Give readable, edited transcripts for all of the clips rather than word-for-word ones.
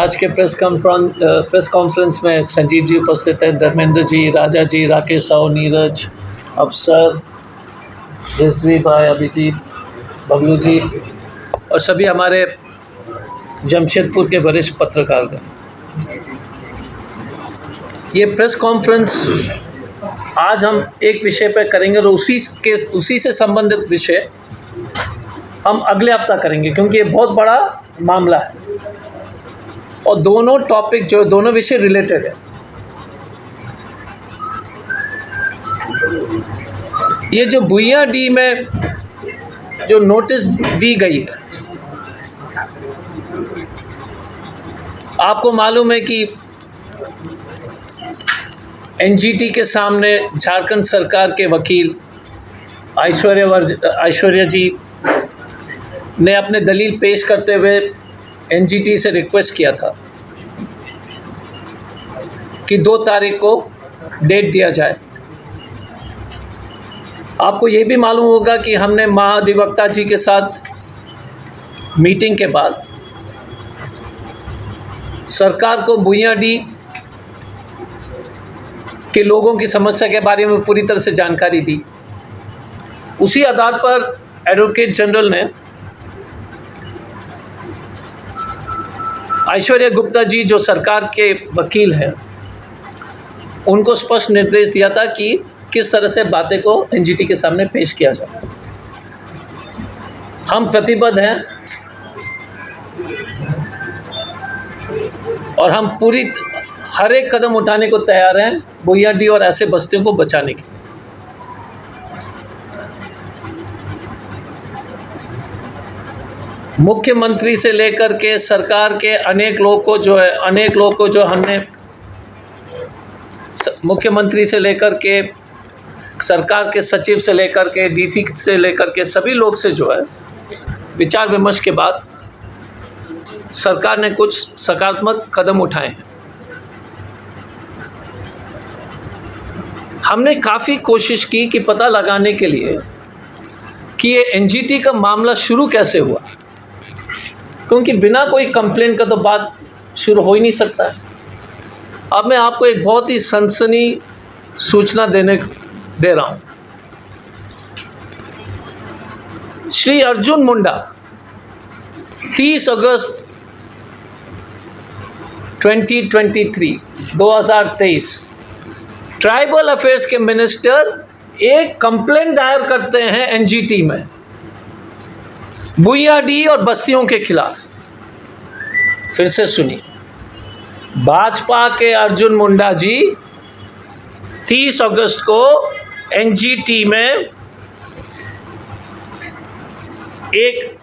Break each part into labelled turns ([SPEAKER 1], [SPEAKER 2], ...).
[SPEAKER 1] आज के press conference में संजीव जी उपस्थित हैं, धर्मेंद्र जी, राजा जी, राकेश साहू, नीरज, अफसर, रिजवी भाई, अभिजीत, बबलू जी और सभी हमारे जमशेदपुर के वरिष्ठ पत्रकार। ये प्रेस कॉन्फ्रेंस आज हम एक विषय पर करेंगे और उसी से संबंधित विषय हम अगले हफ्ता करेंगे, क्योंकि ये बहुत बड़ा मामला है और दोनों टॉपिक दोनों विषय रिलेटेड है। ये जो भुइयाडीह में जो नोटिस दी गई है, आपको मालूम है कि एनजीटी के सामने झारखंड सरकार के वकील ऐश्वर्या जी ने अपने दलील पेश करते हुए एनजीटी से रिक्वेस्ट किया था कि 2 तारीख को डेट दिया जाए। आपको ये भी मालूम होगा कि हमने महाधिवक्ता जी के साथ मीटिंग के बाद सरकार को भुइयाडीह के लोगों की समस्या के बारे में पूरी तरह से जानकारी दी। उसी आधार पर एडवोकेट जनरल ने ऐश्वर्या गुप्ता जी, जो सरकार के वकील हैं, उनको स्पष्ट निर्देश दिया था कि किस तरह से बातें को एनजीटी के सामने पेश किया जाए। हम प्रतिबद्ध हैं और हम हर एक कदम उठाने को तैयार हैं भुइयाडीह और ऐसे बस्तियों को बचाने की। मुख्यमंत्री से लेकर के सरकार के अनेक लोग को जो हमने मुख्यमंत्री से लेकर के सरकार के सचिव से लेकर के डीसी से लेकर के सभी लोग से जो है विचार विमर्श के बाद सरकार ने कुछ सकारात्मक कदम उठाए हैं। हमने काफ़ी कोशिश की कि पता लगाने के लिए कि ये एनजीटी का मामला शुरू कैसे हुआ, क्योंकि बिना कोई कंप्लेंट का तो बात शुरू हो ही नहीं सकता है। अब मैं आपको एक बहुत ही सनसनी सूचना दे रहा हूँ। श्री अर्जुन मुंडा 30 अगस्त 2023 ट्राइबल अफेयर्स के मिनिस्टर एक कंप्लेंट दायर करते हैं एनजीटी में भुइयाडीह और बस्तियों के खिलाफ। फिर से सुनिए, भाजपा के अर्जुन मुंडा जी 30 अगस्त को एनजीटी में एक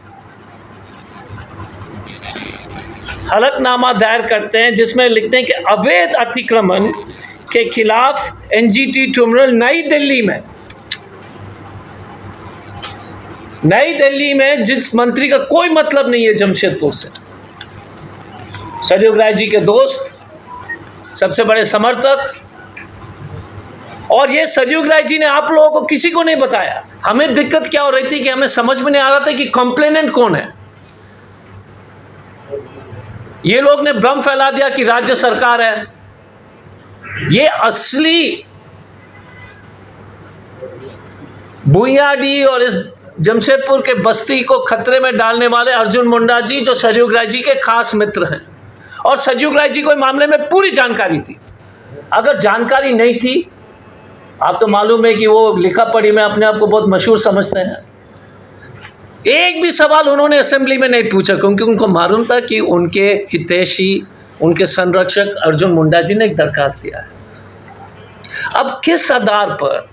[SPEAKER 1] हलफनामा दायर करते हैं जिसमें लिखते हैं कि अवैध अतिक्रमण के खिलाफ एनजीटी ट्रिब्यूनल नई दिल्ली में जिस मंत्री का कोई मतलब नहीं है जमशेदपुर से, सरयुग राय जी के दोस्त, सबसे बड़े समर्थक, और ये सरयुग राय जी ने आप लोगों को किसी को नहीं बताया। हमें दिक्कत क्या हो रही थी कि हमें समझ में नहीं आ रहा था कि कंप्लेनेंट कौन है। ये लोग ने भ्रम फैला दिया कि राज्य सरकार है। ये असली भुइयाडीह और इस जमशेदपुर के बस्ती को खतरे में डालने वाले अर्जुन मुंडा जी, जो सरयुग राय जी के खास मित्र हैं, और सरयुग राय जी को इस मामले में पूरी जानकारी थी। अगर जानकारी नहीं थी, आप तो मालूम है कि वो लिखा पढ़ी में अपने आप को बहुत मशहूर समझते हैं, एक भी सवाल उन्होंने असेंबली में नहीं पूछा, क्योंकि उनको मालूम था कि उनके हितैषी, उनके संरक्षक अर्जुन मुंडा जी ने एक दरखास्त दिया है। अब किस आधार पर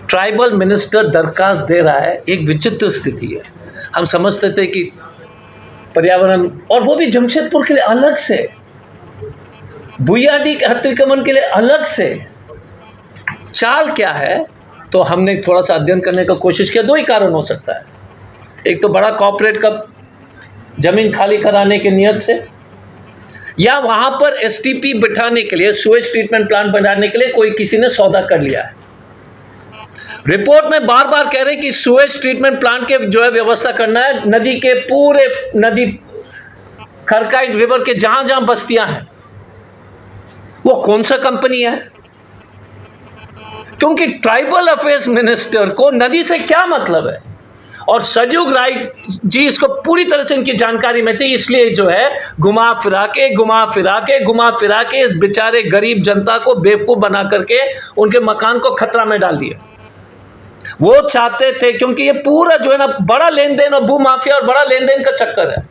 [SPEAKER 1] ट्राइबल मिनिस्टर दरखास्त दे रहा है, एक विचित्र स्थिति है। हम समझते थे कि पर्यावरण, और वो भी जमशेदपुर के लिए अलग से, भुइयाडीह के अतिक्रमण के लिए अलग से, चाल क्या है। तो हमने थोड़ा सा अध्ययन करने का कोशिश किया। 2 ही कारण हो सकता है। एक तो बड़ा कॉर्पोरेट का जमीन खाली कराने की नियत से, या वहाँ पर एसटीपी बिठाने के लिए, सुएज ट्रीटमेंट प्लांट बनाने के लिए कोई किसी ने सौदा कर लिया है। रिपोर्ट में बार बार कह रहे कि सुएज ट्रीटमेंट प्लांट के जो है व्यवस्था करना है, नदी के पूरे नदी खरकाइट रिवर के जहां जहां बस्तियां हैं, वो कौन सा कंपनी है? क्योंकि ट्राइबल अफेयर्स मिनिस्टर को नदी से क्या मतलब है, और सरयुग राय जी इसको पूरी तरह से इनकी जानकारी में थी, इसलिए जो है घुमा फिरा के इस बेचारे गरीब जनता को बेवकूफ़ बना करके उनके मकान को खतरा में डाल दिया। वो चाहते थे, क्योंकि ये पूरा जो है ना बड़ा लेन देन और भू माफिया और बड़ा लेन देन का चक्कर है।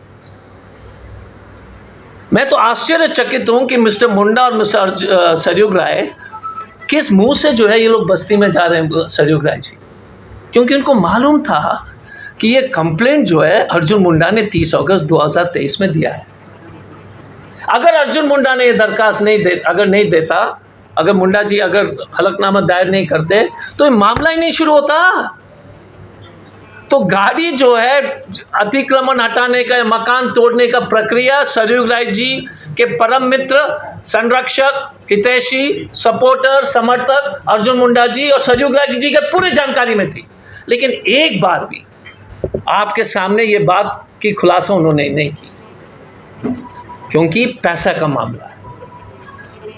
[SPEAKER 1] मैं तो आश्चर्यचकित हूं कि मिस्टर मुंडा और मिस्टर सरयुग राय किस मुंह से जो है ये लोग बस्ती में जा रहे हैं, सरयुग राय जी, क्योंकि उनको मालूम था कि ये कंप्लेंट जो है अर्जुन मुंडा ने 30 अगस्त 2023 में दिया है। अगर अर्जुन मुंडा ने ये दरखास्त नहीं देता, अगर मुंडा जी अगर हलफनामा दायर नहीं करते, तो ये मामला ही नहीं शुरू होता। तो गाड़ी जो है अतिक्रमण हटाने का, मकान तोड़ने का प्रक्रिया सरयुग राय जी के परम मित्र, संरक्षक, हितैषी, सपोर्टर, समर्थक अर्जुन मुंडा जी और सरयुग राय जी के पूरी जानकारी में थी। लेकिन एक बार भी आपके सामने ये बात की खुलासा उन्होंने नहीं की, क्योंकि पैसा का मामला है।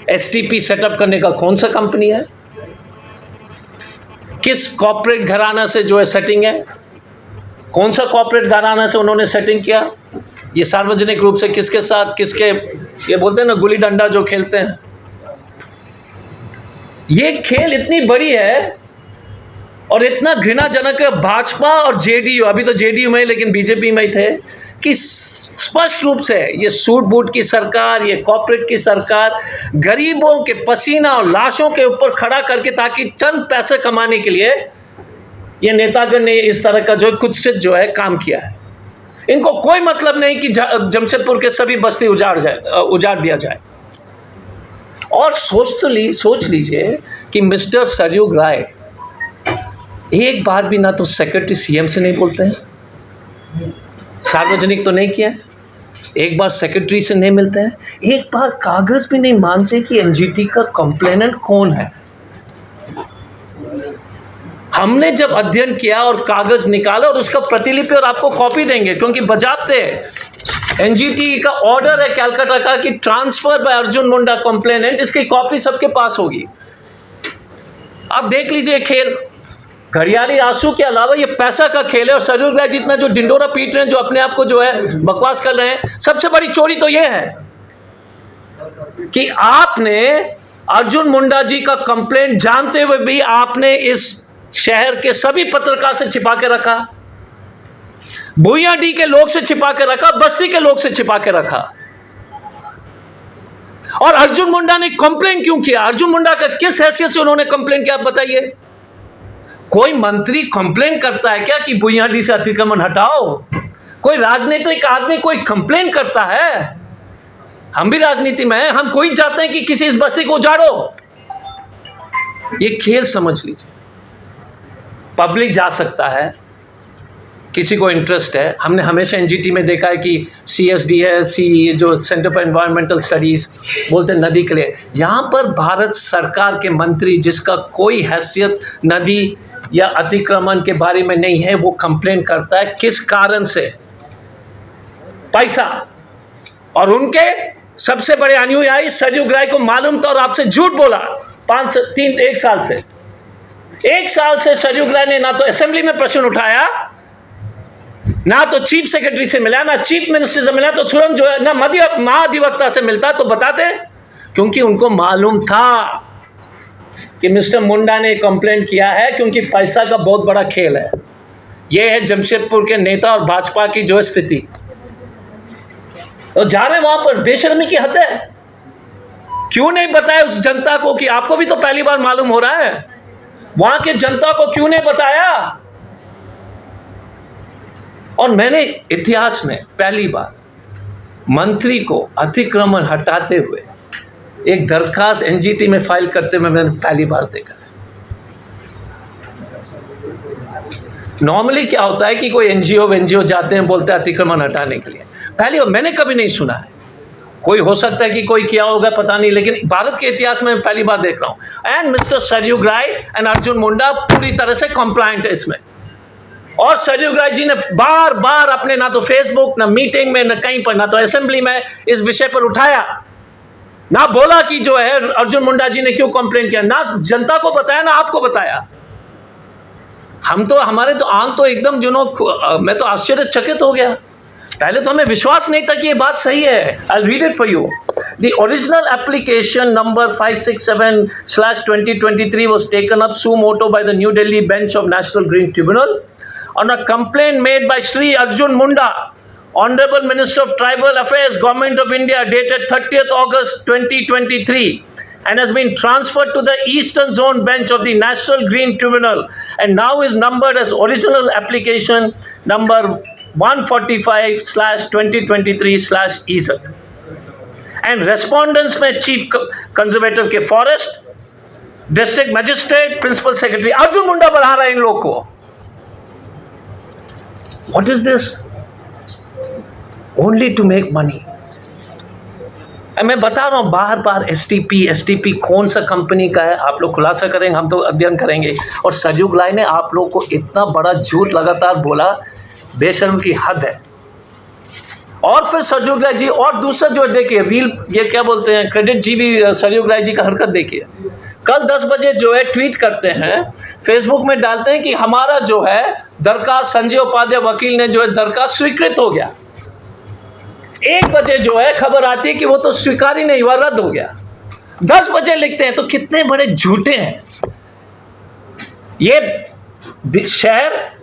[SPEAKER 1] एसटीपी सेटअप करने का कौन सा कंपनी है, किस कॉर्पोरेट घराना से जो है सेटिंग है, कौन सा कॉर्पोरेट घराना से उन्होंने सेटिंग किया, ये सार्वजनिक रूप से किसके साथ, किसके, ये बोलते हैं ना गुल्ली डंडा जो खेलते हैं, ये खेल इतनी बड़ी है और इतना घृणाजनक है। भाजपा और जेडीयू, अभी तो जेडीयू में लेकिन बीजेपी में ही थे, कि स्पष्ट रूप से ये सूट बूट की सरकार, ये कॉर्पोरेट की सरकार गरीबों के पसीना और लाशों के ऊपर खड़ा करके, ताकि चंद पैसे कमाने के लिए ये नेतागण ने इस तरह का जो कुत्सित जो है काम किया है। इनको कोई मतलब नहीं कि जमशेदपुर के सभी बस्ती उजाड़ दिया जाए। और सोच लीजिए कि मिस्टर सरयुग राय एक बार भी ना तो सेक्रेटरी सीएम से नहीं बोलते हैं, सार्वजनिक तो नहीं किया, एक बार सेक्रेटरी से नहीं मिलते हैं, एक बार कागज भी नहीं मानते कि एनजीटी का कंप्लेनेंट कौन है। हमने जब अध्ययन किया और कागज निकाला और उसका प्रतिलिपि और आपको कॉपी देंगे, क्योंकि बजाते एनजीटी का ऑर्डर है कैलकाटा का कि transfer by Arjun Munda complainant, इसकी कॉपी सबके पास होगी। आप देख लीजिए खेल, घड़ियाली आंसू के अलावा ये पैसा का खेल है। और सरयुग राय जितना जो डिंडोरा पीट रहे हैं, जो अपने आप को जो है बकवास कर रहे हैं, सबसे बड़ी चोरी तो ये है कि आपने अर्जुन मुंडा जी का कंप्लेंट जानते हुए भी आपने इस शहर के सभी पत्रकार से छिपा के रखा, भुइयाडी के लोग से छिपा के रखा, बस्ती के लोग से छिपा के रखा। और अर्जुन मुंडा ने कंप्लेंट क्यों किया? अर्जुन मुंडा का किस हैसियत से उन्होंने कंप्लेंट किया, आप बताइए। कोई मंत्री कंप्लेंट करता है क्या कि भुइयाडी से अतिक्रमण हटाओ? कोई राजनीतिक आदमी कोई कंप्लेंट करता है? हम भी राजनीति में हैं, हम कोई चाहते हैं कि किसी इस बस्ती को उजाड़ो। ये खेल समझ लीजिए। पब्लिक जा सकता है, किसी को इंटरेस्ट है। हमने हमेशा एनजीटी में देखा है कि CSDS जो सेंटर फॉर एनवायरमेंटल स्टडीज़ बोलते हैं नदी के लिए, यहाँ पर भारत सरकार के मंत्री जिसका कोई हैसियत नदी या अतिक्रमण के बारे में नहीं है, वो कंप्लेंट करता है। किस कारण से? पैसा। और उनके सबसे बड़े अनुयायी सरयुग राय को मालूम था और आपसे झूठ बोला 1 साल से सरयुग राय ने ना तो असेंबली में प्रश्न उठाया, ना तो चीफ सेक्रेटरी से मिला, ना चीफ मिनिस्टर से मिला, तो तुरंत जो है ना महाधिवक्ता से मिलता तो बताते, क्योंकि उनको मालूम था कि मिस्टर मुंडा ने कंप्लेंट किया है, क्योंकि पैसा का बहुत बड़ा खेल है। यह है जमशेदपुर के नेता और भाजपा की जो स्थिति। और जा रहे वहां पर, बेशर्मी की हद है। क्यों नहीं बताया उस जनता को कि आपको भी तो पहली बार मालूम हो रहा है, वहां के जनता को क्यों नहीं बताया? और मैंने इतिहास में पहली बार मंत्री को अतिक्रमण हटाते हुए एक दरखास्त एनजीटी में फाइल करते हुए मैंने पहली बार देखा। नॉर्मली क्या होता है कि कोई एनजीओ जाते हैं, बोलते हैं अतिक्रमण हटाने के लिए। पहली बार मैंने कभी नहीं सुना है। कोई हो सकता है कि कोई किया होगा, पता नहीं, लेकिन भारत के इतिहास में पहली बार देख रहा हूं। And mister Saryug Rai and Arjun Munda पूरी तरह से कंप्लायंट है इसमें। और सरयू राय जी ने बार बार अपने ना तो फेसबुक, ना मीटिंग में, ना कहीं पर, ना तो असेंबली में इस विषय पर उठाया, ना बोला कि जो है अर्जुन मुंडा जी ने क्यों कंप्लेन किया, ना जनता को बताया, ना आपको बताया। हमारे तो आंख तो एकदम मैं तो आश्चर्यचकित हो गया। पहले तो हमें विश्वास नहीं था कि ये बात सही है। I'll read it for you. The original application number 567/2023 was taken up suo motu by the New Delhi bench of National Green Tribunal on a complaint made by Shri Arjun Munda, Honorable Minister of Tribal Affairs, Government of India, dated 30th August 2023, and has been transferred to the Eastern Zone bench of the National Green Tribunal, and now is numbered as original application number 145/2023/EZ. And respondents में chief conservator के forest, district magistrate, principal secretary Arjun Munda बढ़ा रहा है इन लोग को। What is this? Only to make money. मैं बता रहा हूं बार बार, एसटीपी कौन सा कंपनी का है, आप लोग खुलासा करेंगे, हम तो अध्ययन करेंगे। और सरयू राय ने आप लोग को इतना बड़ा झूठ लगातार बोला, बेशर्म की हद है। और फिर सरयू राय जी, और दूसरा जो देखिए रील, ये क्या बोलते हैं, क्रेडिट जी भी सरयू राय जी का हरकत देखिए। कल 10 बजे जो है ट्वीट करते हैं, फेसबुक में डालते हैं कि हमारा जो है दरखास्त, संजय उपाध्याय वकील ने जो है दरखास्त स्वीकृत हो गया। 1 बजे जो है खबर आती है कि वो तो स्वीकार ही नहीं हुआ, रद्द हो गया। 10 बजे लिखते हैं, तो कितने बड़े झूठे हैं ये शहर।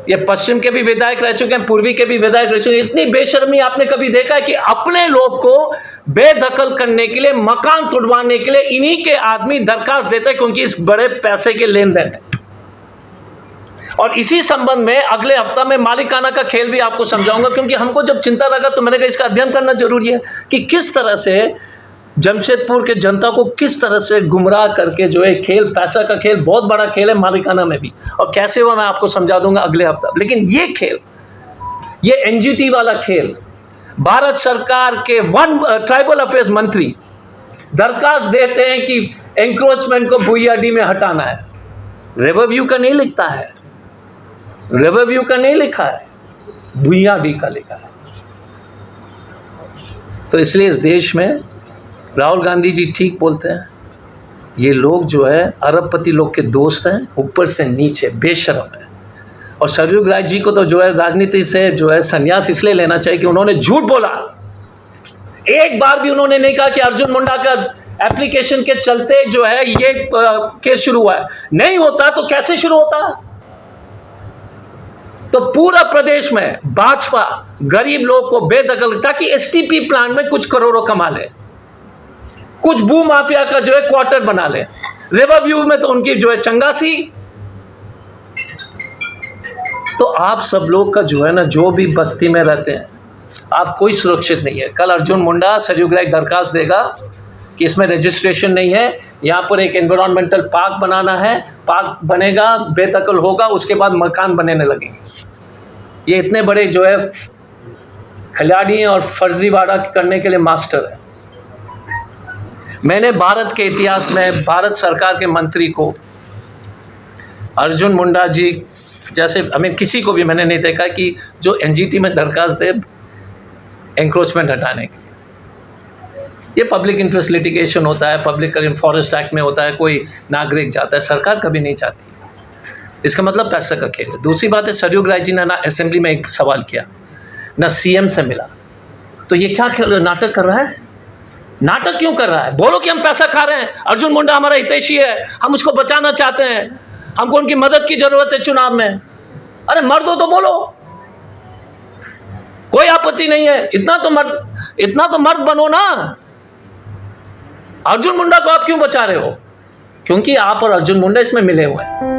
[SPEAKER 1] ये पश्चिम के भी विधायक रह चुके हैं, पूर्वी के भी विधायक रह चुके हैं। इतनी बेशर्मी आपने कभी देखा है कि अपने लोग को बेदखल करने के लिए, मकान तुड़वाने के लिए इन्हीं के आदमी दरखास्त देते हैं, क्योंकि इस बड़े पैसे के लेन देन है। और इसी संबंध में अगले हफ्ता में मालिकाना का खेल भी आपको समझाऊंगा, क्योंकि हमको जब चिंता लगा तो मैंने कहा इसका अध्ययन करना जरूरी है कि किस तरह से जमशेदपुर के जनता को किस तरह से गुमराह करके जो है खेल, पैसा का खेल, बहुत बड़ा खेल है मालिकाना में भी, और कैसे हुआ मैं आपको समझा दूंगा अगले हफ्ता। लेकिन ये खेल, ये एनजीटी वाला खेल, भारत सरकार के ट्राइबल अफेयर्स मंत्री दरखास्त देते हैं कि एंक्रोचमेंट को भुइयाडी में हटाना है, रिवरव्यू का नहीं लिखता है, रिवरव्यू का नहीं लिखा है, भुइयाडी का लिखा है। तो इसलिए इस देश में राहुल गांधी जी ठीक बोलते हैं, ये लोग जो है अरबपति लोग के दोस्त हैं, ऊपर से नीचे बेशरम है। और सरयू राय जी को तो जो है राजनीति से जो है संन्यास इसलिए लेना चाहिए कि उन्होंने झूठ बोला। एक बार भी उन्होंने नहीं कहा कि अर्जुन मुंडा का एप्लीकेशन के चलते जो है ये केस शुरू हुआ है। नहीं होता तो कैसे शुरू होता? तो पूरा प्रदेश में भाजपा गरीब लोग को बेदखल, ताकि एसटीपी प्लांट में कुछ करोड़ों कमा ले, कुछ भू माफिया का जो है क्वार्टर बना ले, रिवर व्यू में तो उनकी जो है चंगासी। तो आप सब लोग का जो है ना, जो भी बस्ती में रहते हैं, आप कोई सुरक्षित नहीं है। कल अर्जुन मुंडा सरयू राय दरखास्त देगा कि इसमें रजिस्ट्रेशन नहीं है, यहाँ पर एक एनवायरमेंटल पार्क बनाना है, पार्क बनेगा, बेदखल होगा, उसके बाद मकान बनने लगेंगे। ये इतने बड़े जो है खिलाड़ी हैं और फर्जीवाड़ा करने के लिए मास्टर है। मैंने भारत के इतिहास में भारत सरकार के मंत्री को, अर्जुन मुंडा जी जैसे, किसी को भी मैंने नहीं देखा कि जो एनजीटी में दरखास्त दे एंक्रोचमेंट हटाने की। ये पब्लिक इंटरेस्ट लिटिगेशन होता है, पब्लिक फॉरेस्ट एक्ट में होता है, कोई नागरिक जाता है, सरकार कभी नहीं चाहती। इसका मतलब पैसा का खेल है। दूसरी बात है, सरयू राय जी ने ना असेंबली में एक सवाल किया, ना सीएम से मिला। तो ये क्या नाटक कर रहा है? नाटक क्यों कर रहा है? बोलो कि हम पैसा खा रहे हैं, अर्जुन मुंडा हमारा हितैषी है, हम उसको बचाना चाहते हैं, हमको उनकी मदद की जरूरत है चुनाव में। अरे मर्द हो तो बोलो, कोई आपत्ति नहीं है। इतना तो मर्द बनो ना। अर्जुन मुंडा को आप क्यों बचा रहे हो? क्योंकि आप और अर्जुन मुंडा इसमें मिले हुए हैं।